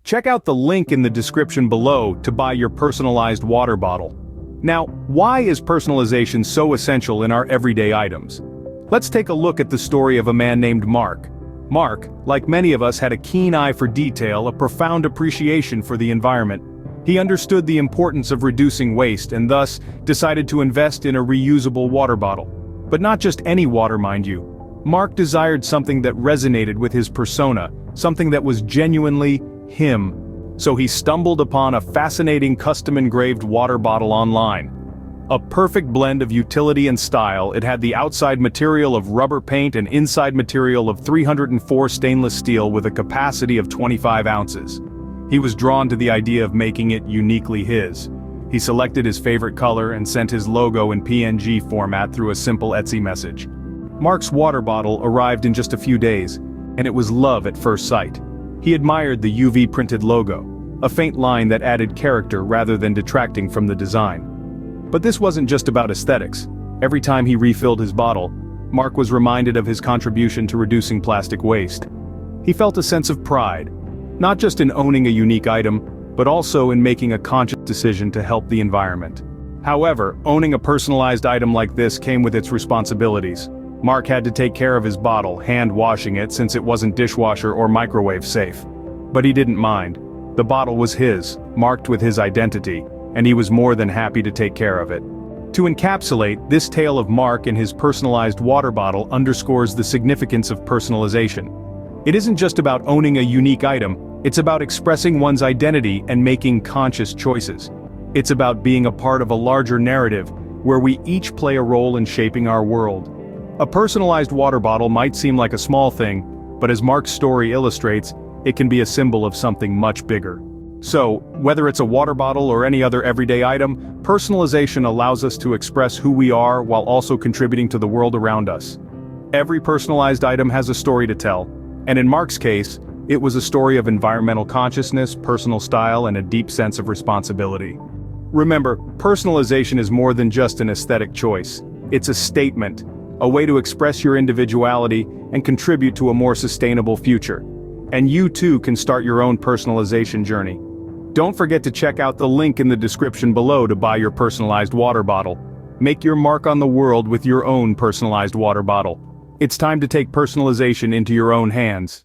Check out the link in the description below to buy your personalized water bottle. Now, why is personalization so essential in our everyday items? Let's take a look at the story of a man named Mark. Mark, like many of us, had a keen eye for detail, a profound appreciation for the environment. He understood the importance of reducing waste and thus decided to invest in a reusable water bottle. But not just any water, mind you. Mark desired something that resonated with his persona, something that was genuinely him. So he stumbled upon a fascinating custom-engraved water bottle online. A perfect blend of utility and style, it had the outside material of rubber paint and inside material of 304 stainless steel with a capacity of 25 ounces. He was drawn to the idea of making it uniquely his. He selected his favorite color and sent his logo in PNG format through a simple Etsy message. Mark's water bottle arrived in just a few days, and it was love at first sight. He admired the UV printed logo, a faint line that added character rather than detracting from the design. But this wasn't just about aesthetics. Every time he refilled his bottle, Mark was reminded of his contribution to reducing plastic waste. He felt a sense of pride, not just in owning a unique item, but also in making a conscious decision to help the environment. However, owning a personalized item like this came with its responsibilities. Mark had to take care of his bottle, hand washing it since it wasn't dishwasher or microwave safe. But he didn't mind. The bottle was his, marked with his identity, and he was more than happy to take care of it. To encapsulate, this tale of Mark and his personalized water bottle underscores the significance of personalization. It isn't just about owning a unique item, it's about expressing one's identity and making conscious choices. It's about being a part of a larger narrative, where we each play a role in shaping our world. A personalized water bottle might seem like a small thing, but as Mark's story illustrates, it can be a symbol of something much bigger. So, whether it's a water bottle or any other everyday item, personalization allows us to express who we are while also contributing to the world around us. Every personalized item has a story to tell, and in Mark's case, it was a story of environmental consciousness, personal style, and a deep sense of responsibility. Remember, personalization is more than just an aesthetic choice. It's a statement, a way to express your individuality and contribute to a more sustainable future. And you too can start your own personalization journey. Don't forget to check out the link in the description below to buy your personalized water bottle. Make your mark on the world with your own personalized water bottle. It's time to take personalization into your own hands.